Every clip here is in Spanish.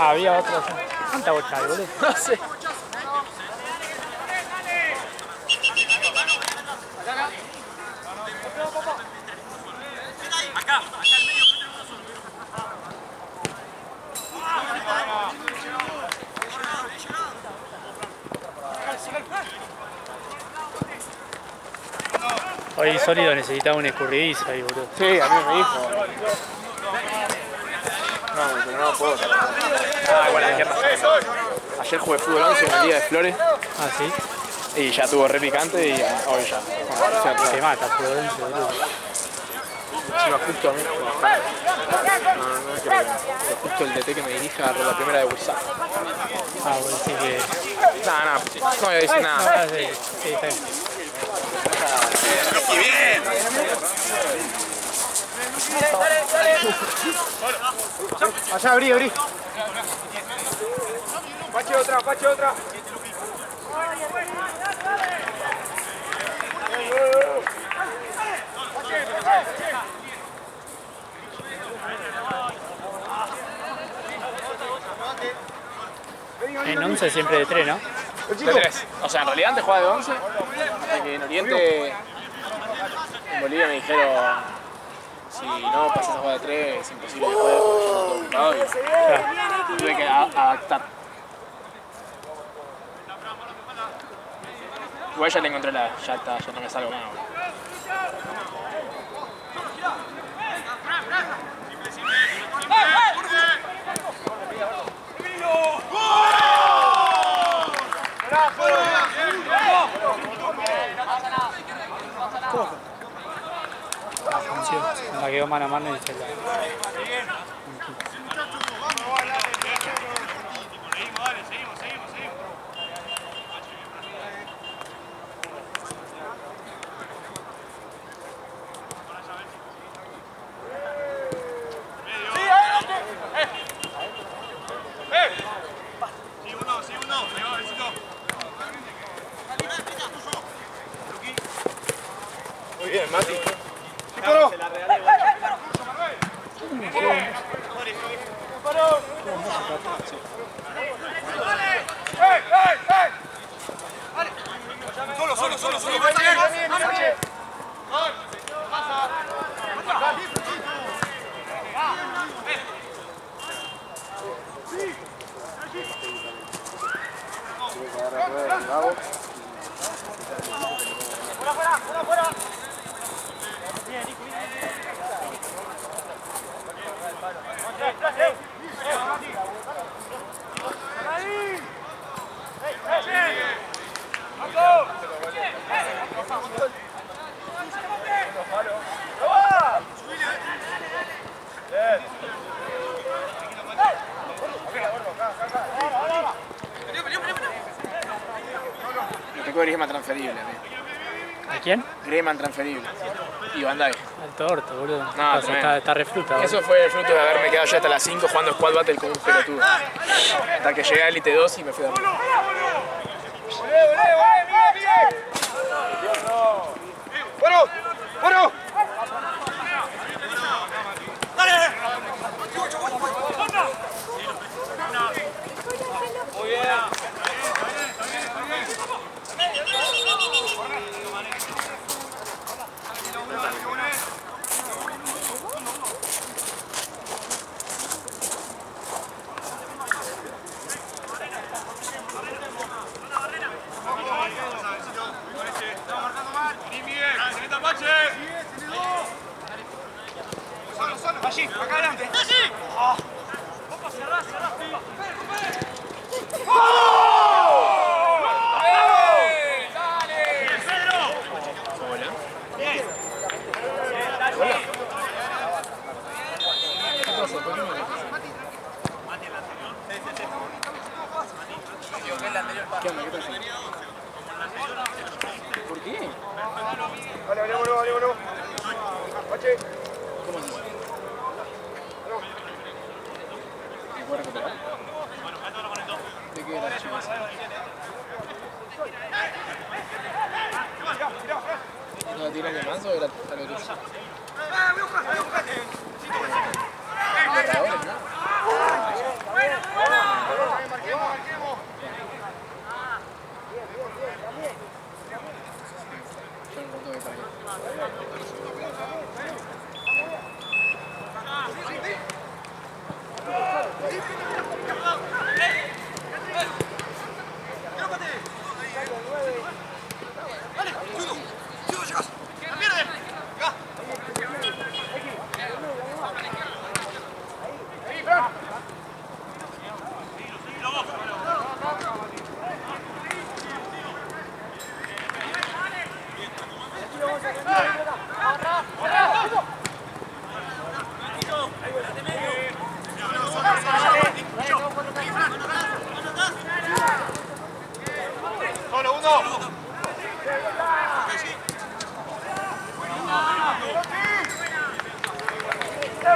Ah, había otro. ¿Cuánta bocha hay, boludo? No sé. Hoy Sólido necesitaba un escurridizo ahí, boludo. Sí, a mí me dijo. No, pero no puedo. Ah, bueno, ayer jugué fútbol 11 en el día de Flores. Ah, sí. Y ya tuvo re picante y hoy ya. Se mata, Florencio, boludo. Encima justo a mí. No es que pero justo el DT que me dirige agarró la primera de WhatsApp. Ah, bueno, sí que. Nada, no voy a decir nada. No, sí, sí, está bien. ¡Y bien! Allá, abrí. Pache otra. En 11 siempre de 3, ¿no? De 3. O sea, en realidad antes jugaba de 11. Hasta que en Oriente, en Bolivia me dijeron: si no pasas a jugar de 3 es imposible que juegues porque yo no estoy ocupado. Y tuve que adaptar. Igual ya le encontré ya no me salgo más. La quedó mano a mano y se la. Muy bien, Mati. Solo. Fuera. Me tocó Griezmann transferible. ¿A quién? Griezmann transferible. Y Van Dijk. Al torto, boludo. No, Está refruta, boludo. Eso fue el fruto de haberme quedado ya hasta las 5 jugando Squad Battle con un pelotudo. Hasta que llegué a Elite 2 y me fui a dormir. ¡Bueno! Muy bien. Allí, acá adelante. ¿Qué onda? ¿Qué tal? ¿Por qué? Vale, bueno. Pache. ¿Cómo es eso? ¿Me puedo recuperar? ¿De qué era eso? ¿No la tiras de manso o era algo tuyo? ¿Marcadores, no?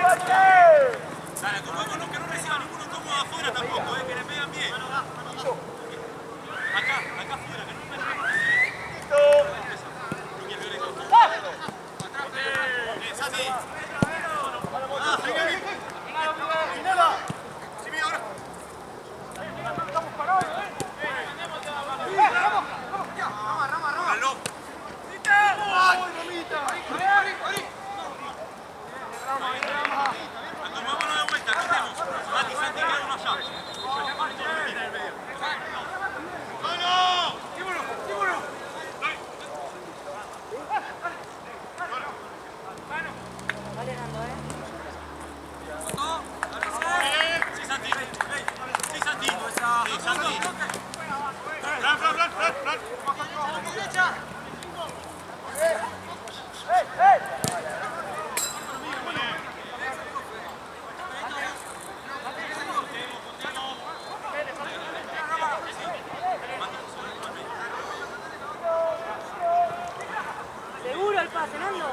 Dale, acomodémonos que no reciba ninguno cómodo afuera tampoco, que le pegan bien. Acá afuera, que no me Santi. Acomodámonos de vuelta, cortemos. Mati, Santi, queda uno allá. Vale, Nando, Sí, Santi. Sí, Santi. Sí, Santi. seguro el pase, Nando.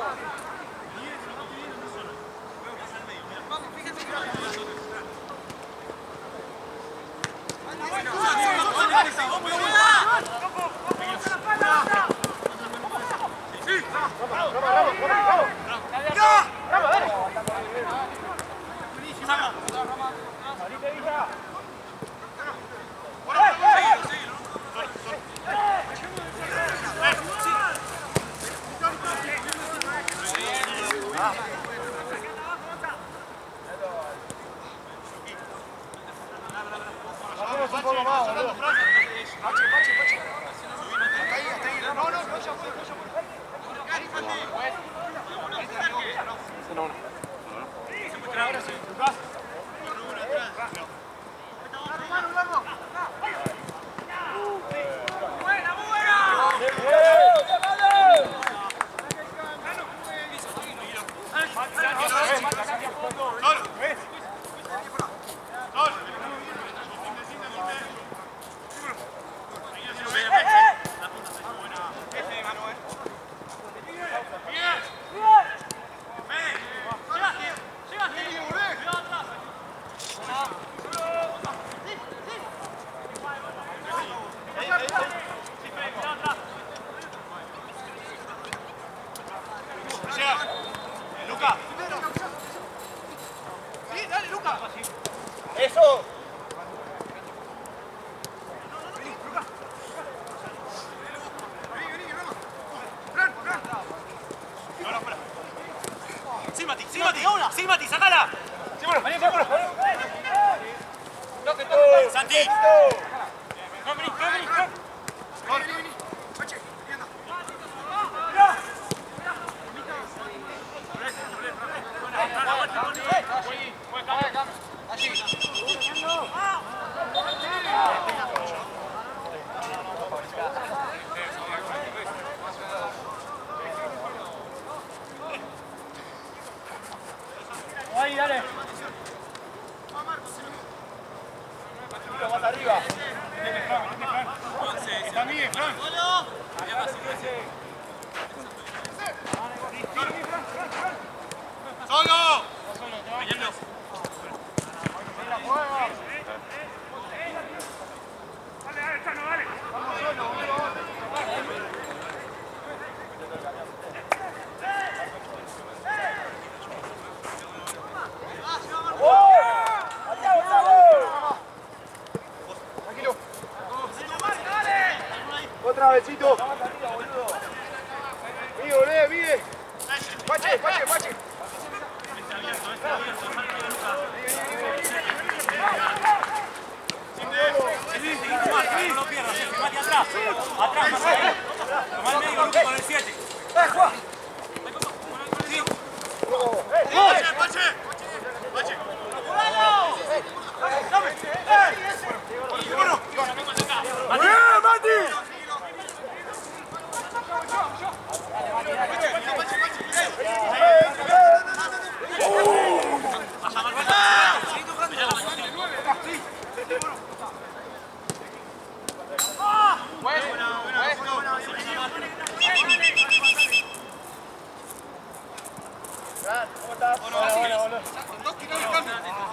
Vamos un poco más, boludo. Pache. Hasta ahí. No, ya fue. Luca. Sí, dale, Luca. Eso. Sí, Mati, sacala. Vení. Santi. Vení. Pache, anda. Ahí, dale. Más arriba. Está Miguel, Fran. ¡Solo! Dale, Chano, dale. Vamos solo, tranquilo. Otra besito. Vive. Pache. No pierdas, Mati, atrás. Atrás, más ahí. Tomá el medio grupo con el 7. Pache. ¡Bien, Mati!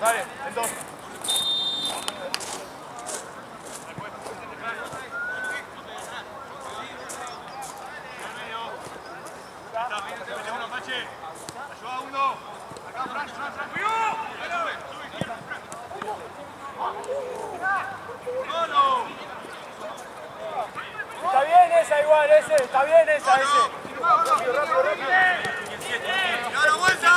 Dale, el 2. Ayuda a uno. Acá, Fran. Está bien esa igual, está bien esa, Rápido. ¡Da la vuelta!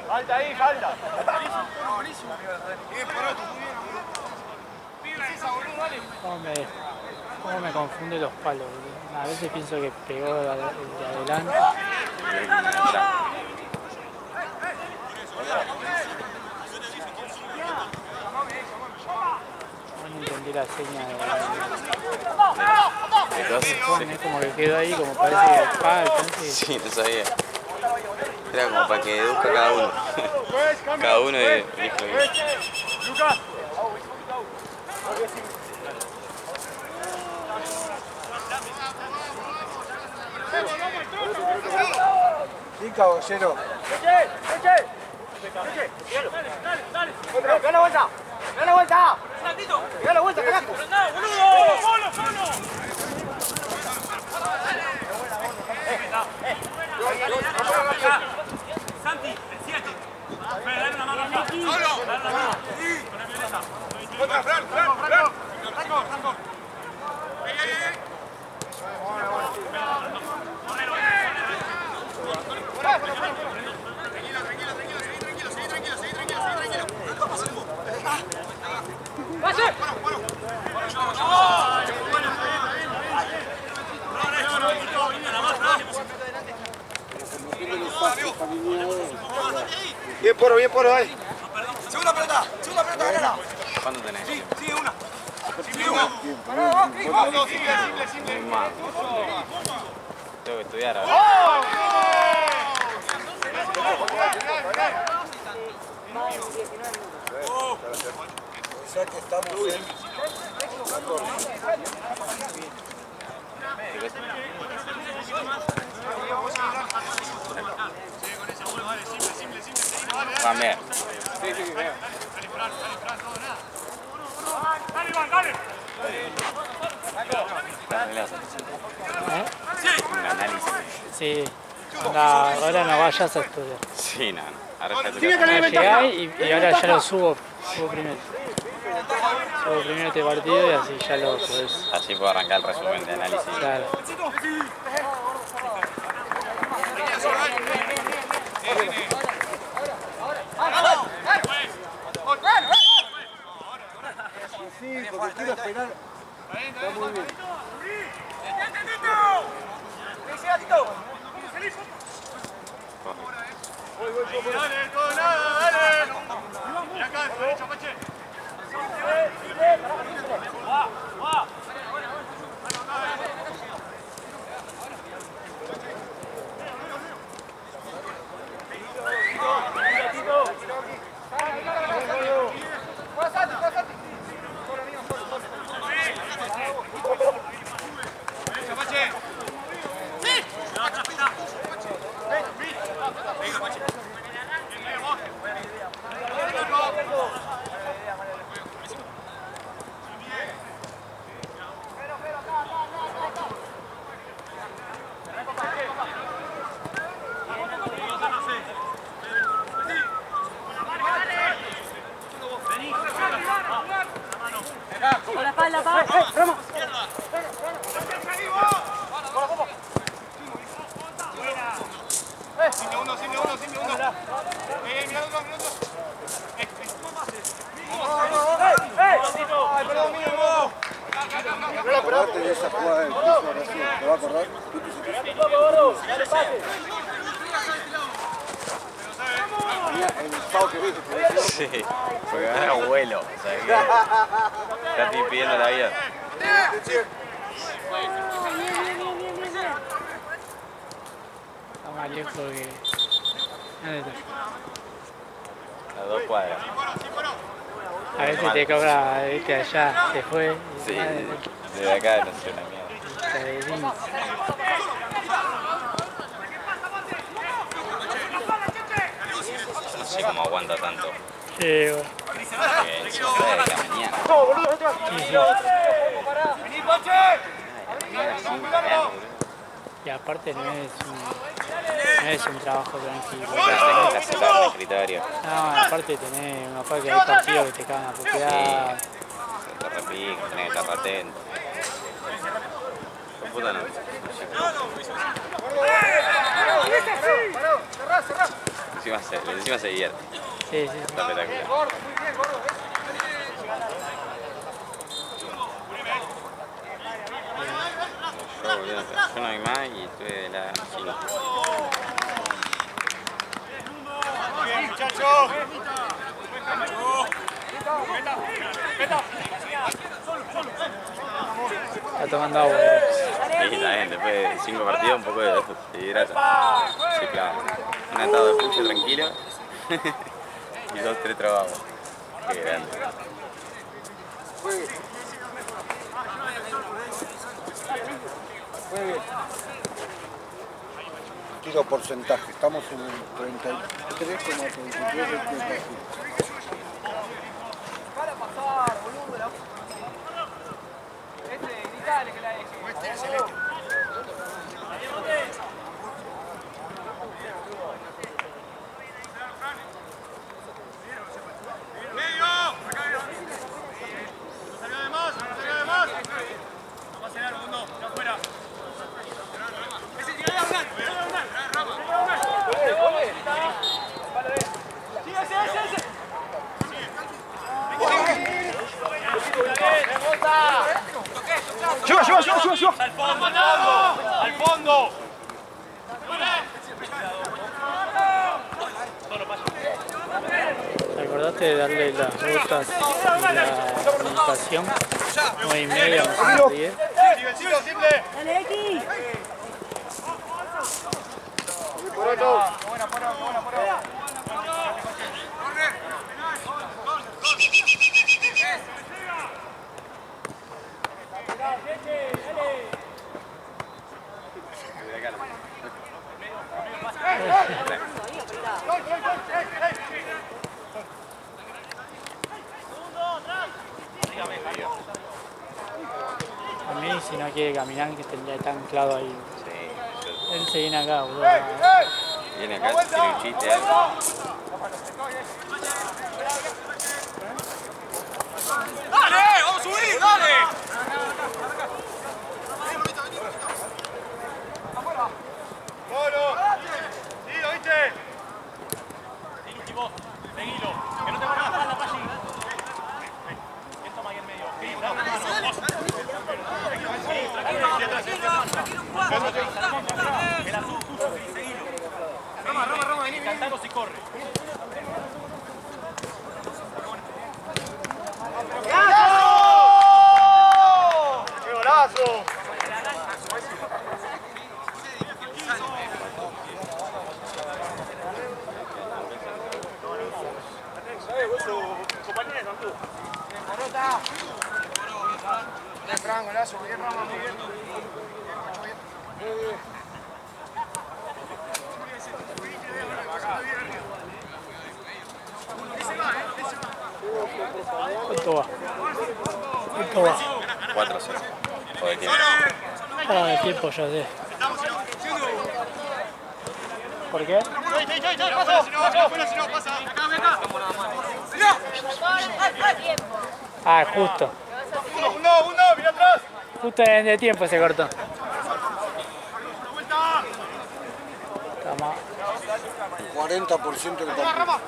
Falta ahí, falta. ¿Cómo me confunde los palos? Boludo? A veces pienso que pegó el de adelante. No entendí la seña de... Es como que quedó ahí, como parece que falta. Sí, no sabía. Era como para que deduzca cada uno. Cada uno dijo que... Lucas. Sí, caballero. ¡Da la vuelta! ¡Da la vuelta! ¡Da la vuelta, carajo! Santi, el 7. Dale una mano acá. ¡Solo! Dale una mano. Sí. Con el violeta. Otra, Franco. Bien poro, dale. Segunda pelota, ganala. ¿Cuánto tenés? Sí, una. Simple. Muy mal. Tengo que estudiar ahora. Ya que estamos en... También. Dale, Iván, dale. Un análisis. Sí. Ahora no vayas a estudiar. Sí, no. Ahora ya te Llegá y ahora ya lo subo primero. Subo primero este partido y así ya lo podés. Así puedo arrancar el resumen de análisis. Claro. Sí, porque quiero esperar. Está muy bien. Dale, todo nada, dale. Y acá, derecha, Pache. Con la espalda, pa. Simple uno. Mira otro. Perdón, mío. Acordate de esa jugada del piso recién. ¿Te va a acordar? El pavo que viste. Sí, porque era abuelo. O sea que ya estoy pidiendo la vida. Está más lejos que... ¿Dónde está? La 2 cuadras. A veces te cobra, viste, allá, se fue. Sí, desde acá no sé una mierda. Hija de lince. No sé cómo aguanta tanto. Sí, bueno. Encima de la mañana. Sí, sí. ¡Vení, Pache! Y aparte no es un trabajo tranquilo. Tenés que sacar el escritorio. No, aparte aparte que hay partidos que te cagan a putear. Se te replica, tenés que estar atento. Por puta no. Encima se divierte. Sí, sí. Está espectacular. Yo no vi más y estuve de la 5. ¡Bien, muchachos! Está tomando agua. Y también, después de 5 partidos, un poco de hidrata. Sí, claro. Un atado de pucho tranquilo y 2, 3 trabajos. Qué grande. Tiro porcentaje, estamos en el 33,33. Para pasar, boludo. Gritale que la deje. ¡Lleva! ¡Al fondo! ¿Te acordaste de darle las rutas y la orientación? 9:30 más o 10. Dale, X. A mí, si no quiere caminar, que tendría tan anclado ahí. Sí, Él se viene acá, boludo. viene acá, tiene un chiste, algo. ¡Dale! ¡Vamos a subir! ¡Dale! ¡Sí, oíste! El último, seguilo. Que no te pongas la espalda, Pachi. ¿Quién toma ahí en medio? Sí, dale la mano. El azul tuyo, sí, seguilo. Rama, vení. Cantanos y corre. ¡Qué golazo! Bien, Fran, golazo, bien, Rama, muy bien. ¿Cuánto va? ¿Cuánto va? 4-0. Joder, tiempo. Ah, de tiempo ya sé. ¿Por qué? Ah, justo. Uno, mira atrás. Justo en de tiempo se cortó. Toma. 40% que está.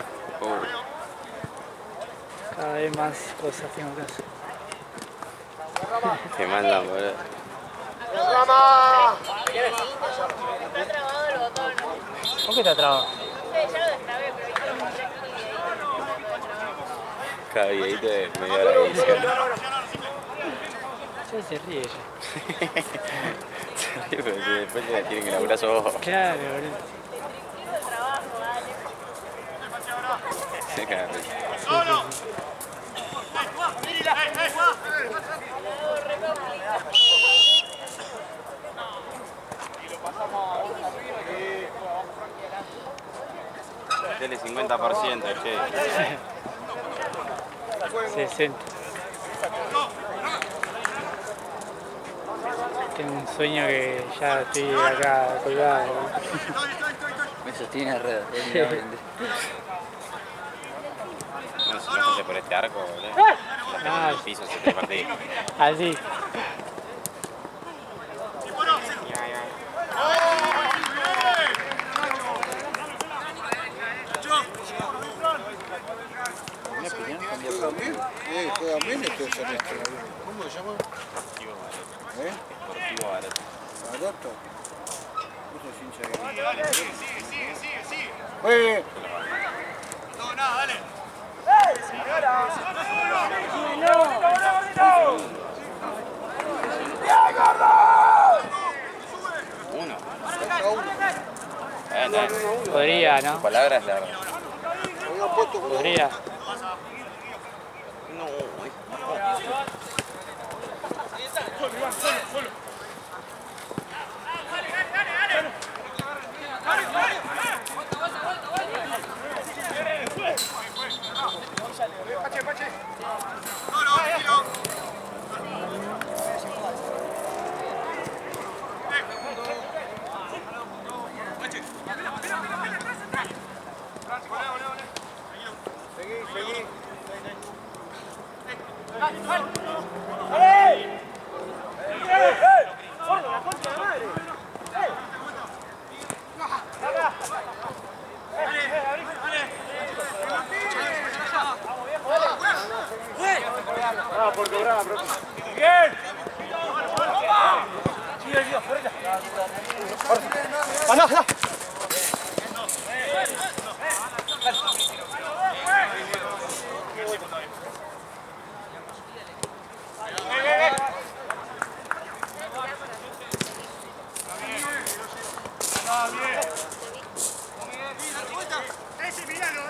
Cada vez más cosas tengo que hacer. Te mandan, boludo. ¡Rama! ¿Por qué está trabado? Cada videito de media hora de edición. Ya se ríe ella. Se ríe porque después te la tienen que laburar vos. Claro, boludo. Se caga de risa. Dele 50%, che. 60. Tengo un sueño que ya estoy acá colgado. Me sostiene alrededor, técnicamente. Bueno, si no fuese por este arco, boludo. Ah, El piso se te partía. así. Mi opinión cambió Juega por bien, juega bien este semestre. ¿Cómo se llama? Deportivo Bareto. ¿Eh? Deportivo Bareto. Barato. Vos sos hincha de... Dale, sigue. No, nada, dale. Uno. Podría, ¿no? Tu palabra es la... Podría. No, ¡Anda! Ese, miralo,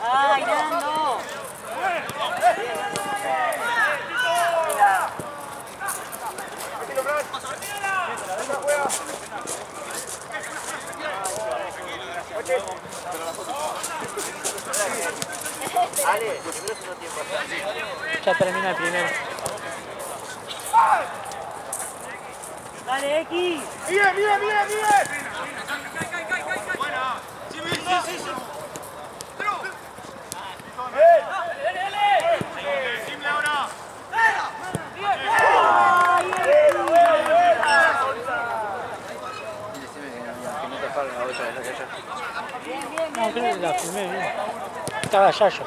¡Ay, Nando! Ya termina el primero. ¡Dale, X! Bien. Buena. Sí. Simple ahora. que no taparon la otra de la calle. No, creo que la filmé bien. Estaba Yayo.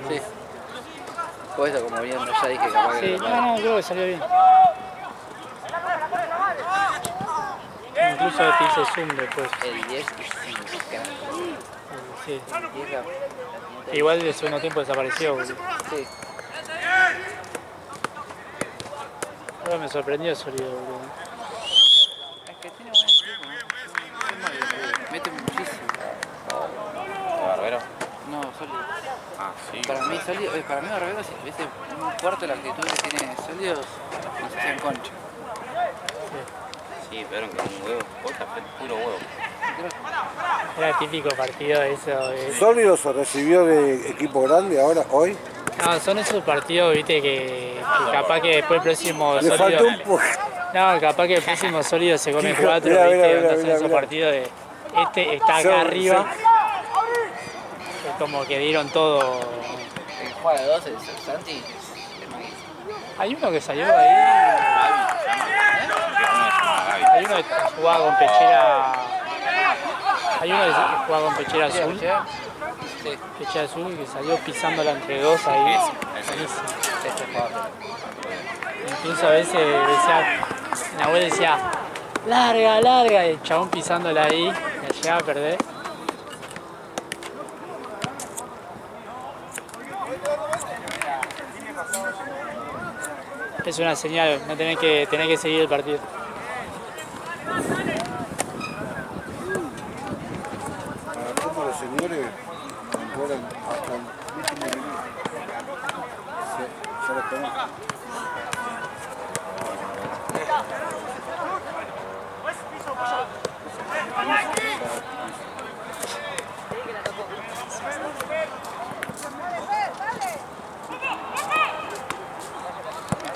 Sí. Por eso, como viendo, ya dije que capaz Sí, que no, creo que salió bien. Incluso te hice zoom después. el 10 es mexicano. Sí. 10 la... Igual el segundo tiempo desapareció, boludo. Sí. Ahora me sorprendió el sonido, boludo. Es que tiene buen equipo. Mete muchísimo. ¿De Barbero? No, sólido. Ah, sí. Para mí, Barbero, si tuviese un cuarto de la actitud que tiene sólidos, nos hacían concha. Sí, pero que un huevo. Posta, fue puro huevo. Era el típico partido de eso. ¿Sólido se recibió de equipo grande ahora, hoy? No, son esos partidos, viste, que capaz que después el próximo Le faltó sólido. un poco. No, capaz que el próximo sólido se come 4, Mirá, viste, mirá, onda son mirá, esos mirá. partidos de. Este está acá Sí, arriba. Es como que dieron todo. El que juega de 12, Santi, es malísimo. Hay uno que salió ahí. Hay uno que jugaba con pechera. Hay uno que jugaba con pechera azul. Sí, Pechera azul que salió pisándola entre dos ahí. Buenísimo. este jugador. Incluso a veces decía, Nahuel decía, Larga, larga. Y el chabón pisándola ahí. La llega a perder. Es una señal, no tenés que seguir el partido. Para todos los señores, controlan hasta el último minuto. Ya lo conozco.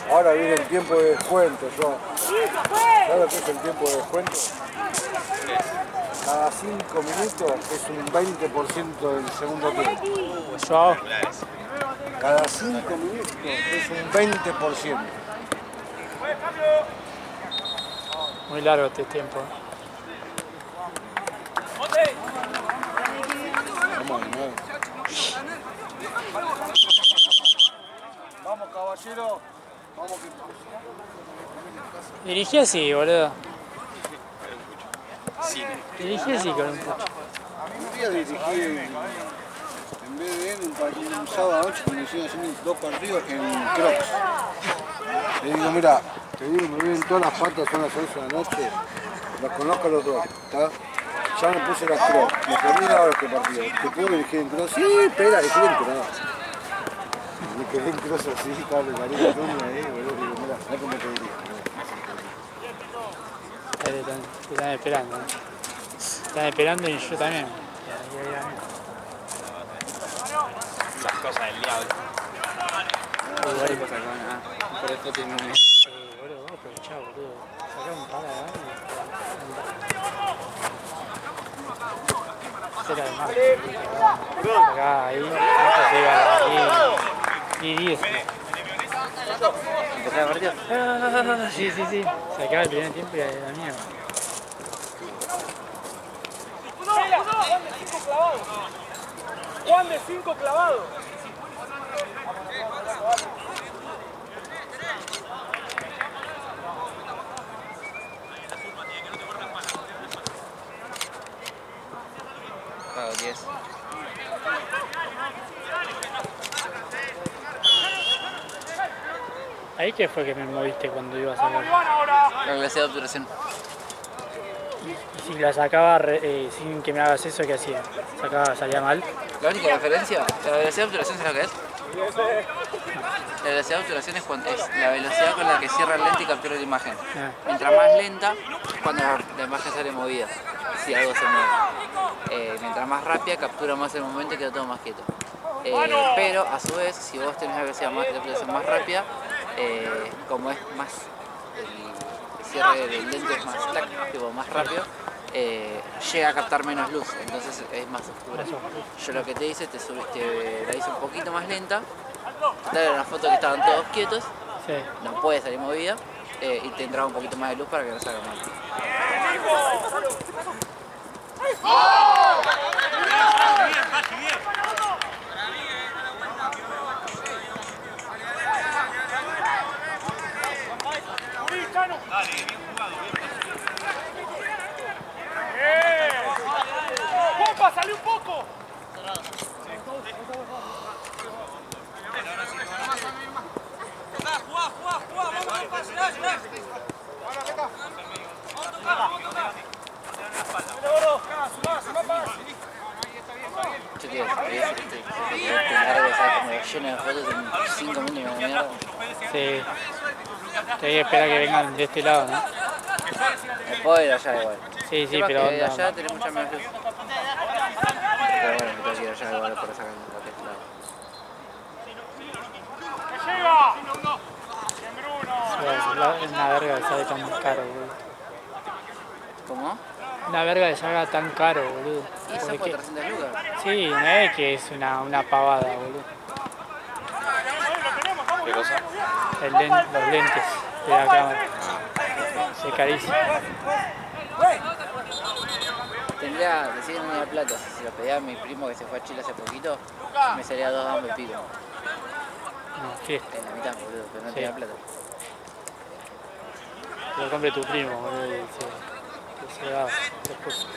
Ahora viene el tiempo de descuento, yo. ¿Sabes lo que es el tiempo de descuento? Cada 5 minutos es un 20% del segundo tiempo. Joao, Cada 5 minutos es un 20%. muy largo este tiempo. Vamos de nuevo. Vamos, caballero. Vamos que... Dirigí así, boludo. Dirigí así con un pucho. Un día dirigí en BDN un sábado anoche que me hicieron hacer 2 partidos en Crocs. Le digo, mira, te digo, me vienen todas las patas, son las 11 de la noche, las conozco a los dos, ¿está? Ya me puse las Crocs, me terminé ahora este partido. ¿Te puedo dirigir en Crocs? Sí, espera, excelente, nada. Me quedé en Crocs así, estaba el marido de Tony ahí, boludo, digo, mira, no como te dirijo. Te están esperando. ¿No? Están esperando y yo también. Las cosas del diablo. Cualquier cosa con por el foto y meme. Boludo, vamos a aprovechar, boludo. Sacá un par de más. Acá, ahí. Esto se iba y 10. ¿Empezaba el partido? Sí. Se acaba el primer tiempo y la mierda. Juan de 5 clavado. Pago 10. ¿Ahí qué fue que me moviste cuando ibas a sacar? La velocidad de obturación. Y si la sacaba sin que me hagas eso, ¿qué hacía? ¿Salía mal? La única diferencia, la velocidad de obturación, ¿sabes lo que es? La velocidad de obturación es la velocidad con la que cierra el lente y captura la imagen. Mientras más lenta, cuando la imagen sale movida, si algo se mueve. Mientras más rápida, captura más el momento y queda todo más quieto. Pero a su vez, si vos tenés la velocidad de obturación más rápida, como es más, el cierre del lente es más, tipo, más rápido, llega a captar menos luz, entonces es más oscura. Yo lo que te hice, te la hice un poquito más lenta. Total, era una foto que estaban todos quietos, Sí. no puede salir movida, y te entraba un poquito más de luz para que no salga mal. ¡Juanpa, salí un poco! Yo te largo, ¿sabes? Como lleno de fotos en 5 minutos de mierda. Sí. Hay que esperar que vengan de este lado, ¿no? Después de allá igual. Sí, Capaz pero que de onda. allá tenés mucha menos luz. Pero bueno, me tengo que ir allá igual para sacar lo que es lado. ¡Que llega! Es una verga que sale tan caro, boludo. ¿Cómo? Una verga que salga tan caro, boludo. Y eso Porque fue 300 lucas. sí, no es que es una pavada, boludo. ¿Qué cosa? Los lentes de la cámara. Es carísimo. Tendría, decir en la plata, si se lo pedía a mi primo que se fue a Chile hace poquito, me salía 2 damos y pico. No, fiesta. En la mitad, boludo, pero no Sí. tenía plata. que lo compre tu primo, boludo, y se va después.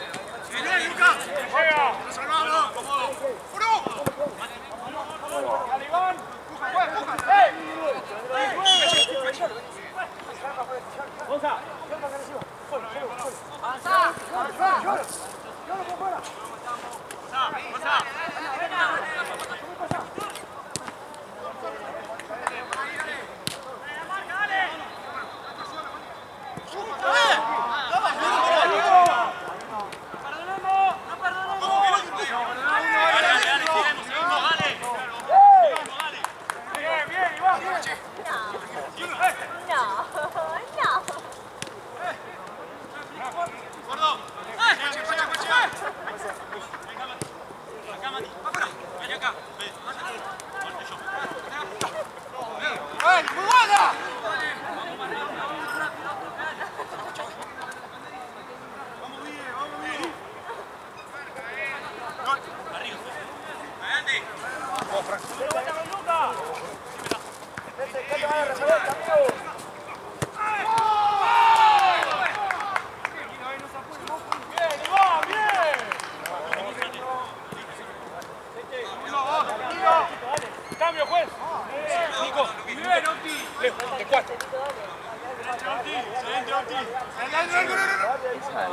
Cambio, juez. Nico, bien, Octi. Lejos, de 4.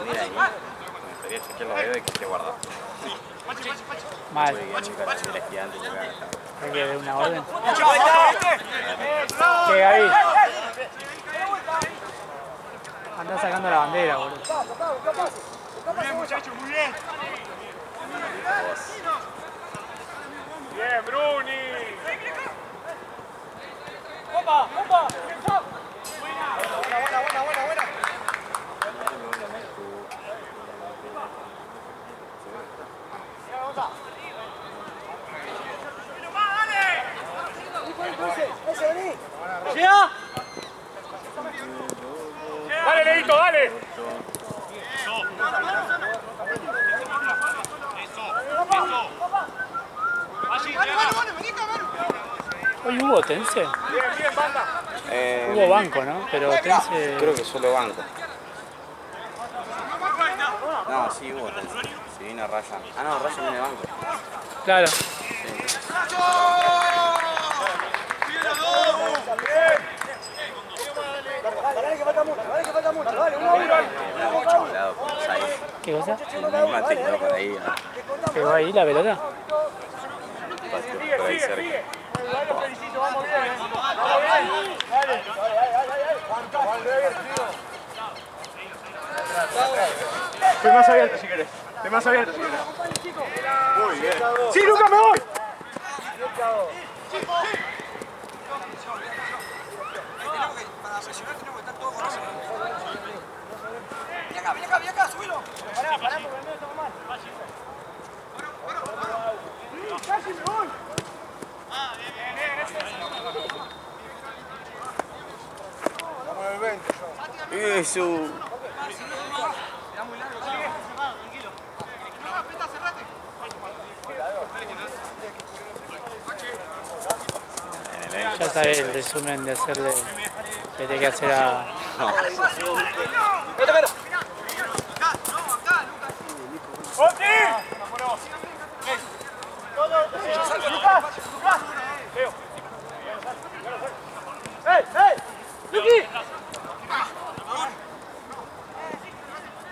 Mira ahí. Me gustaría chequear los dedos y que esté guardado. Mal. Era gigante. Hay que ver una orden. Que ahí. Anda sacando la bandera, boludo. Muy bien, muchachos, muy bien. Bien, Bruni. ¡Opa! ¡Opa! Buena. ¡Llega! ¡Dale, Leito, dale! Hoy hubo Tense. Bien, banda. Hubo banco, ¿no? Pero Tense. Creo que solo banco. No, sí hubo. Si vino Raya. Ah, no, Raya viene de banco. Claro. Dale, que falta mucho, dale, uno. Chocolado con los aires. ¿Qué cosa? El mismo tecno por ahí. ¿Pegó ahí la pelota? Por ahí cerca. Dale, los felicito, vamos bien. Dale. Fui más abierto si querés. Fui más abierto si querés. Muy bien. ¡Sí, Lucas, me voy! Para presionar tenemos que estar todos con eso. Ven acá, subilo. Pará, porque el medio estamos mal. Casi me voy. Estamos en el 20. Eso. Ya sabés el resumen de hacerle. Que tiene que hacer a. No. ¡Octi! ¡Lucas! Leo. ¡Ey! ¡Luqui!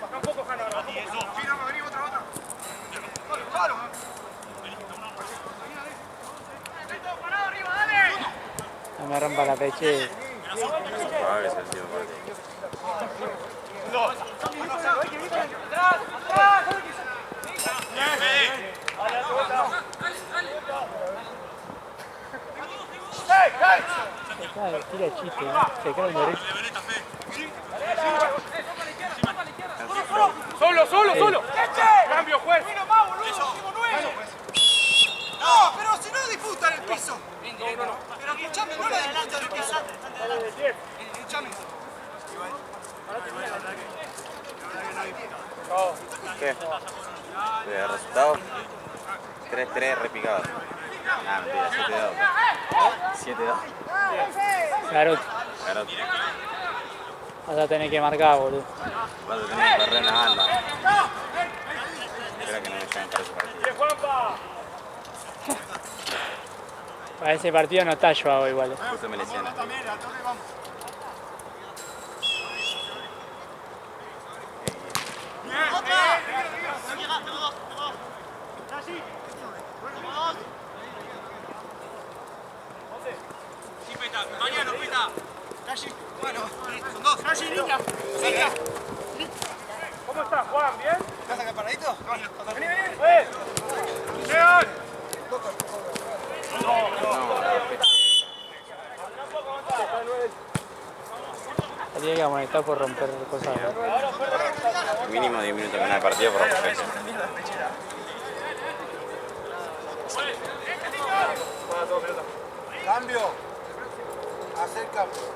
Baja un poco, Jano. Vení, otra. ¡Palo! ¡Parado arriba, dale! No me rompa la peche. Probable sea el tío. ¡Atrás! Tira chiste, ¿no? Se quedan derecho. ¡Solo! ¡Cambio, juez! No, pero si no disputan el piso. No. Pero escuchame, no la disputan el piso. Escuchame. ¿Qué? ¿De resultado? 3-3 repicado. Ah, mentira, 7-2. 7-2. Garoto. Garoto. Vas a tener que marcar, boludo. Vas a tener que correr una banda. Espero que no me lleven para ese partido. Para ese partido no está Joao igual. Justo me lesioné. ¿Cómo estás, Juan? ¿Bien? ¿Estás acá paradito? Vení, vení. ¡León! Tenía que amonestar por romper cosas. Mínimo 10 minutos menos de partido por respeto. Cambio. Hacer cambio.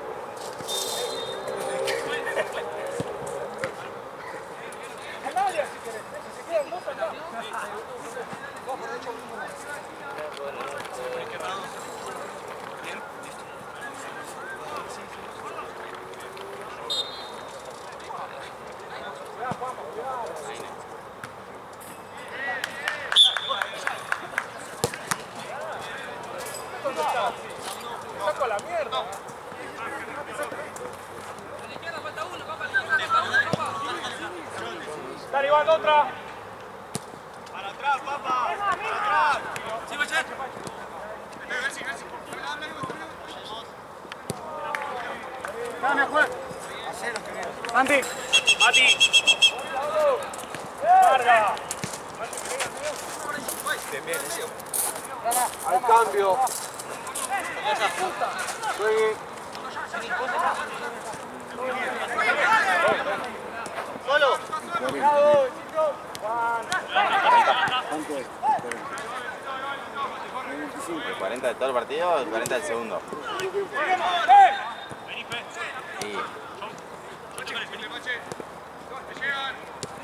¡Saco la mierda! Dale, Iván, otra. Para atrás, papá. Para atrás. Sí, Bachet. Dame, Juan. Hacé lo que viene. Santi. Mati. Carga. Al cambio. Juegue. Solo. ¿Cuánto es? 40 de todo el partido o 40 del segundo. Y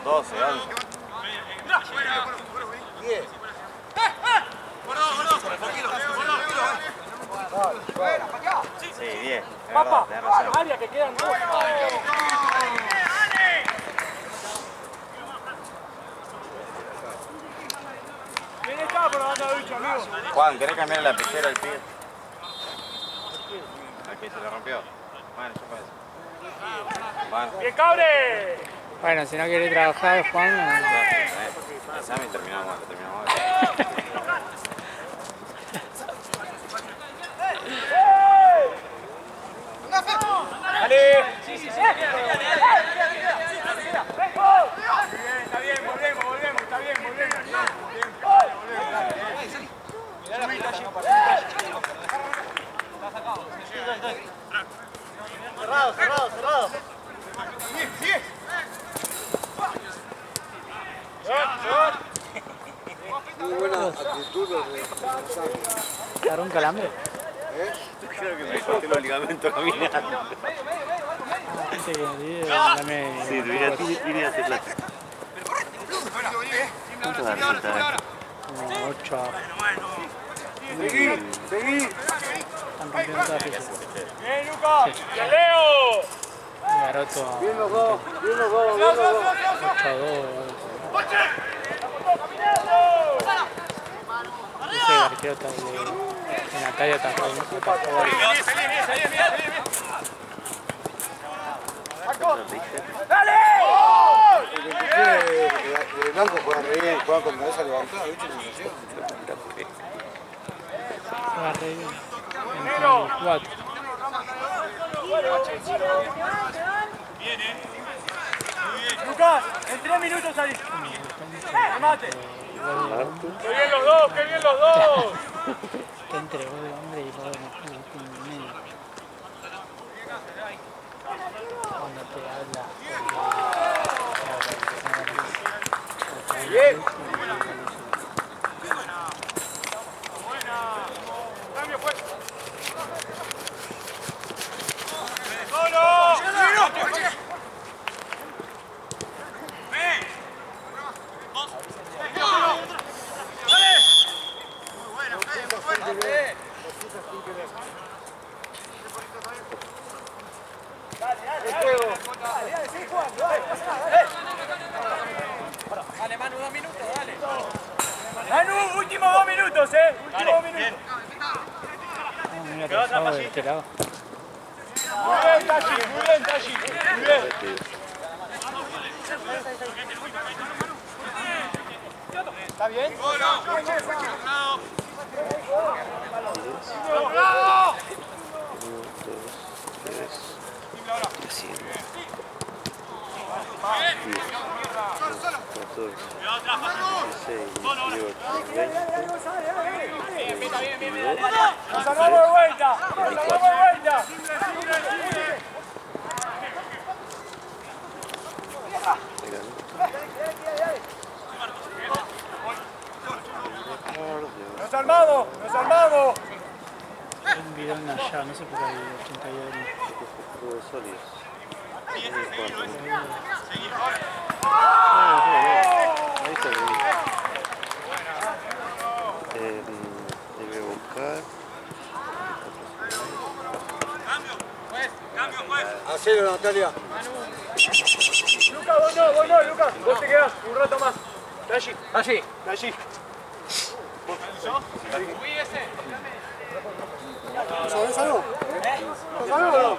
12, 11. 10. Sí, 10. Papá, Tenés razón. área que quedan dos. ¿Quién está por la banda de bicho, amigo? Juan, ¿querés cambiar la lapicero al pibe? ¿Al que se le rompió? Bueno, yo paso. Bueno, ¡Bien, cabre! Bueno, si no querés trabajar, Juan. pasame y terminamos. ¡Dale! ¡Sí, sí, sí! Bien, está bien, volvemos, está bien, volvemos. Cerrado. Muy buena actitud los de Gonzalo. ¿Te agarró un calambre? Creo que me corté los ligamentos caminando. Sí, dame. Sí, vine a hacer plata. ¿Cuánto da resulta? Como 8. Seguí. Están rompiendo toda la pieza. ¡Bien, Lucas! ¡Bien, Leo! Garoto. Bien los dos. 8-2. Ese arquero está de Natalia está El blanco juega re bien, juega con cabeza levantada, ¿viste? juega re bien. En 4. Lucas, en 3 minutos salís. ¡Remate! ¡Qué bien los dos! Está entre vos de hombre y vos de mujer en medio. Cuando te habla. Bien. Cambio, pues. ¡Solo! este lado. Muy bien, Tachi, muy bien, Tachi. Muy bien. ¿Está bien? ¡Nos salvamos de vuelta! ¡Nos salvamos de vuelta! ¡Nos armamos! ¡Nos armamos! Hay un bidón allá, no sé por qué hay 82. Ahí está el debe buscar. Hacelo, Natalia. Lucas, vos no, Lucas. Vos te quedás un rato más. De allí. Allí. De allí. ¿Sabés algo? ¿Sabés algo o no?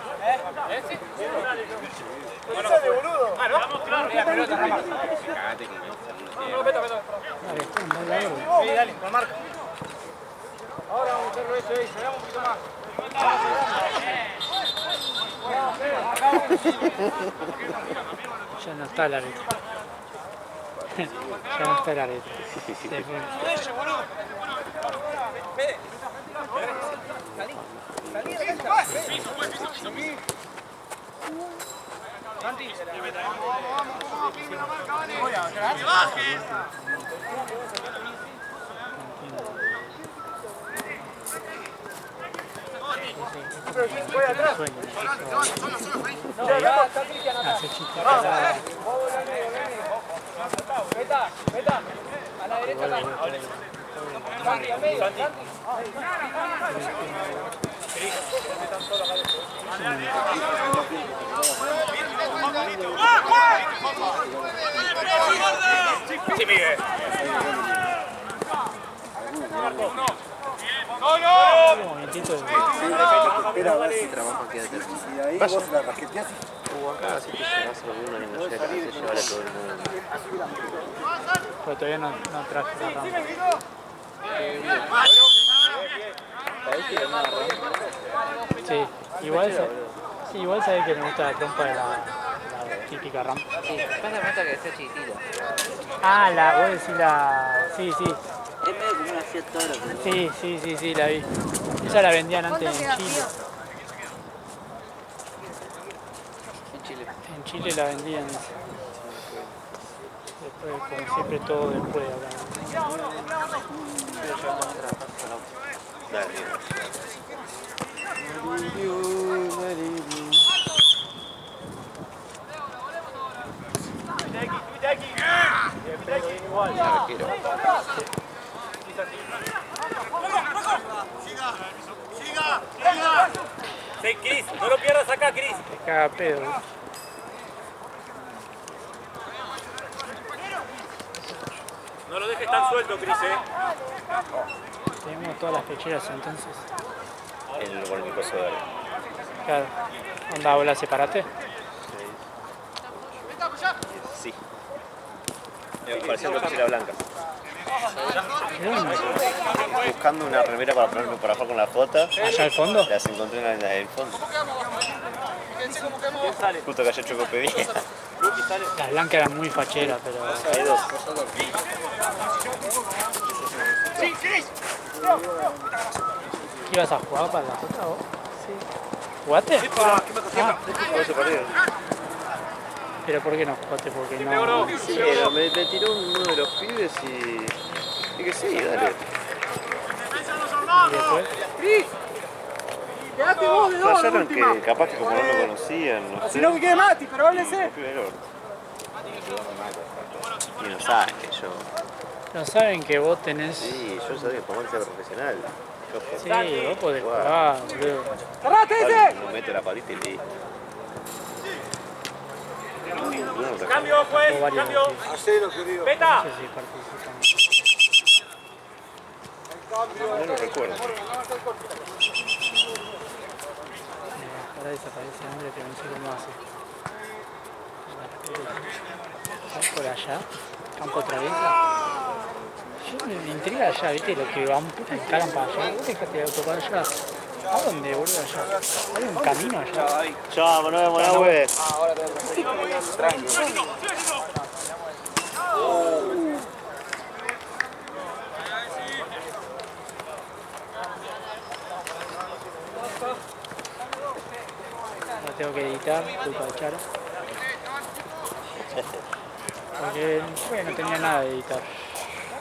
¿Qué sale, boludo? Vamos, claro, la pelota, Rafa. Sí, dale, con marca. Ahora vamos a hacerlo eso ahí, se un poquito más. Ya no está la letra. Ya no está la letra. Se fue. Voy atrás. Hace chiste. Veta, veta. A la derecha, Santi, al medio. Santi. Sí, Miguel. Un momentito. Espera, a ver si trabajo queda terminado. y ahí vos la rasqueteás. Acá, así que se hace uno y no llega, se lleva a todo el mundo. Pero todavía no traje la rampa. Sí, igual sabés que me gusta la trompa de la típica rampa. Sí, pasa cuenta que sea chiquitita. Ah, vos decís la... Sí, sí. Es medio como una Fiat Toro. Sí, la vi. Esa la vendían antes en Chile. En Chile. En Chile la vendían. Después, como siempre, todo después acá. Dale. Sí, Cris, no lo pierdas acá, Cris. Te caga pedo. No lo dejes tan suelto, Cris, Tenemos todas las pecheras entonces. Con el coso de Claro. ¿Onda, vos la separaste? sí. Parecía una pechera blanca. ¿De dónde? Buscando una remera para ponerme por abajo con la foto. ¿Allá al fondo? Las encontré en el fondo. Justo que haya chocopedía. La blanca era muy fachera, pero... Hay dos. ¿Qué ibas a jugar para la otra vos? Sí. ¿Jugaste? ¿Pero por qué no jugaste? Porque no... Sí, me tiró uno de los pibes y que sí, dale. ¿Y después? Quedate vos de dos, de Fallaron última. que capaz que como no lo conocían, no Si sé. no, que quede Mati, pero háblese. Y no saben que yo. No saben que vos tenés... Sí, yo sabía que Juan sea profesional. Yo Sí, vos podés jugar, boludo. ¡Cerrate ese! no meto la patita y listo. Cambio, pues, O varios cambio. motivos. Hacelo, querido. Veta. No sé si participan. No lo recuerdo. está desaparece hambre, pero no sé cómo hace. Por allá, campo traviesa. Yo me intriga allá, viste, los que van encaran para allá. Vos dejate de auto para allá. ¿A dónde, boludo, allá? ¿Hay un camino allá? Chao, no vemos la web. Lo tengo que editar, culpa de Charo. Porque no tenía nada de editar,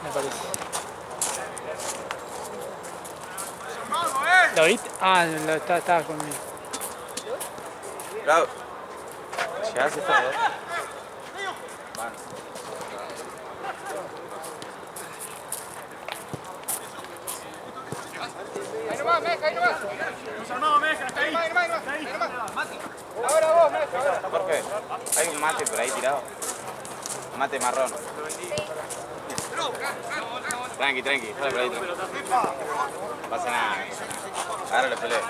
me parece. ¿Lo viste? Ah, estaba conmigo. Bravo. Ya se fue. Ahí nomás, Meja, ahí nomás. Los armados, Meja, está ahí. Ahí nomás. Ahora vos, Meja, ahora. Jorge, hay un mate por ahí tirado. Mate marrón. Tranqui, tranqui, sale por ahí, tranqui. No pasa nada. Ahora lo peleo.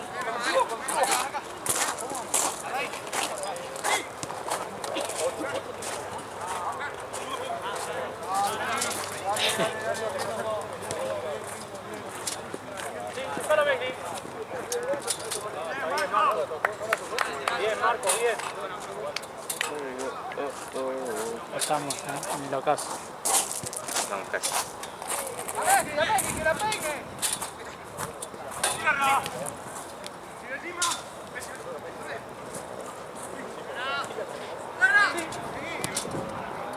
Bien, Marco, bien. Estamos en el ocaso. Estamos casi. ¡Que la pegue! Cierra.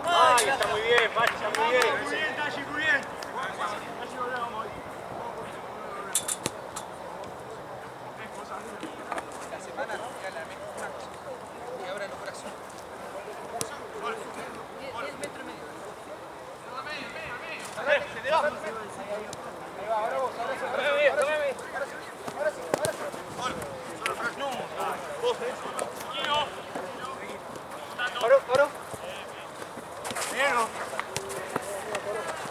Ay, está muy bien, Pachi, está muy bien. Muy bien, Tachi, muy bien. Tachi, vamos ahí. La semana era la misma cosa. Y ahora los brazos. 10 metros y medio. Se te va. Ahí va, ahora vos, ahora sí. Ahora sí. Oro.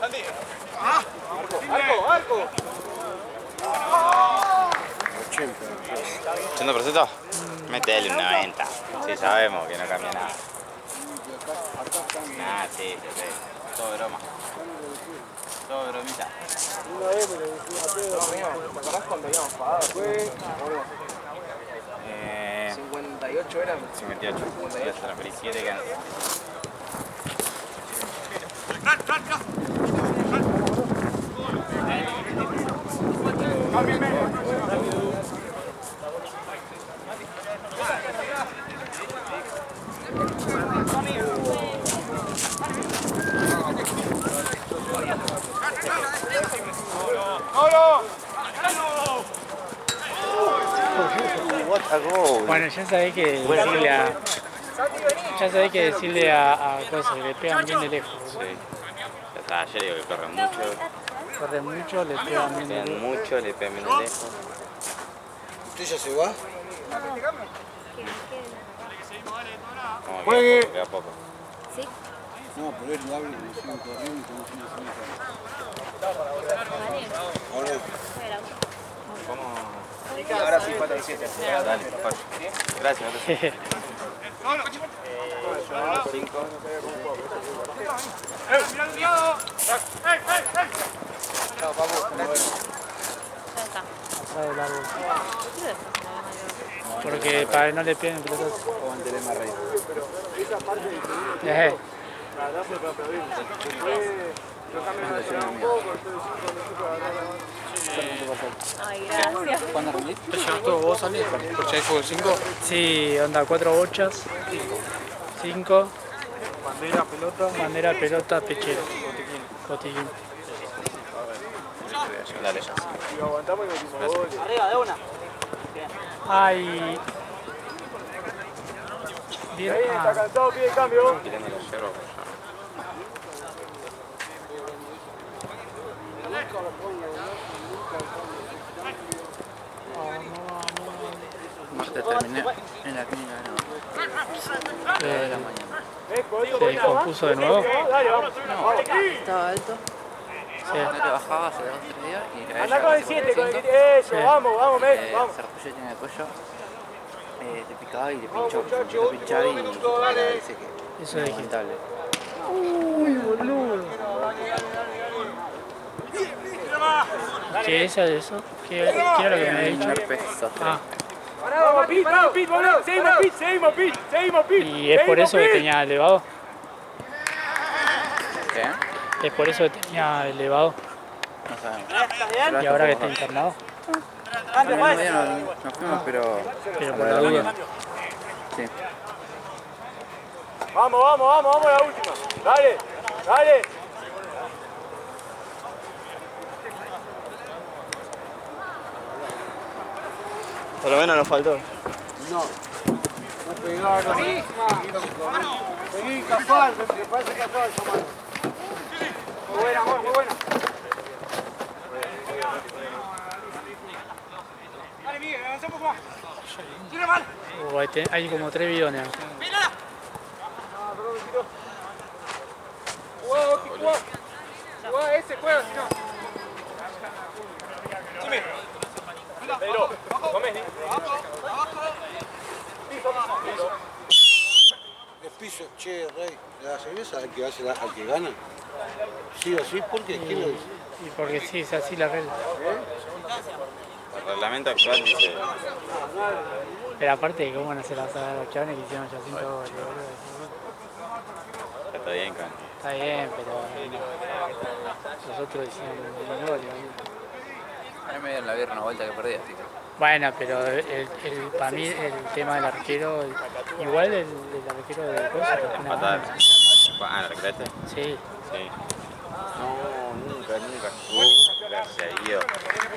Santi. Arco. 80%. Métele un 90. Sí, sabemos que no cambia nada. Ah, sí. Todo broma. Todo bromita. Una vez me lo decía a Pedro. ¿Te acordás cuando habíamos pagado? Fue 58 eran. 58. Ya se transferí 7 que antes. What a goal. Bueno, ya sabés que decirle a cosas que le pegan bien de lejos. Sí. Ya está, ayer digo que corren mucho. Corren mucho, le pegan bien de Pegan lejos. mucho, le pegan bien de lejos. ¿Usted ya se va? Como que Juegue. queda poco. No, pero él habla y siguen corriendo como si no se Ahora, ¿Cómo? Ahora sí, 4 y 7. Dale, Pacho. Gracias. 5. Chao, papu. Pasá de largo. Porque para que no le peguen pelotas. O en Telemarrey. Ay, gracias. ¿Te llevas todo vos, Ale? ¿Por si hay fútbol 5? Sí, onda 4 bochas. 5. Bandera, pelota, pechero. Botiquín. Dale. Arriba, de una. Ay. Bien. Está cansado, pide cambio. Tirando los cerros. Martes terminé en la clínica de la mañana. ¿Se descompuso de nuevo? Dale, vamos. Estaba alto, Sí. no te bajaba hace 2 o 3 días y Anda con el 7, con el 7. Eso, vamos, Messi, vamos. Sarpulletti en el cuello le picaba y le pinchó. Le empezó a pinchar y parece que Eso es dije. lamentable. Uy, boludo. ¿Qué es eso? ¿Qué era lo que me había dicho? Herpes zóster. Ah, Vamos, Pit, vamos, Pit, boludo. Seguimos, Pit. y es por eso que tenía elevado. ¿Qué? Es por eso que tenía elevado. No sabemos. Y ahora que está internado. No fuimos, pero Pero a por la la reunión. duda. Sí. Vamos, la última. Dale. Por lo menos nos faltó. No pegaron. Seguí, casual, me parece casual, Tomás. Muy buena, amor, muy buena. Dale, Miguel, avanza un poco más. Tira mal. Hay como 3 bidones. Jugá ese, juega, si no. Jimmy. Pedro, comés, El piso, che, Rey, la cerveza al que hace al que gana. Sí o sí, ¿por qué? ¿Quién lo dice? Y porque sí, es así la regla. El reglamento actual dice. Pero aparte de cómo van a hacer las a los chavales que hicieron 800 goles, boludo. Está bien, Can. Está bien, pero no. Los otros hicieron un gol, boludo. A mí me dieron la viernes una vuelta que perdí, así que... Bueno, pero para mí el tema del arquero, igual el arquero de cosas, una Matar. mano. Ah, ¿lo creaste? Sí. Sí. No, nunca jugó. Gracias a Dios.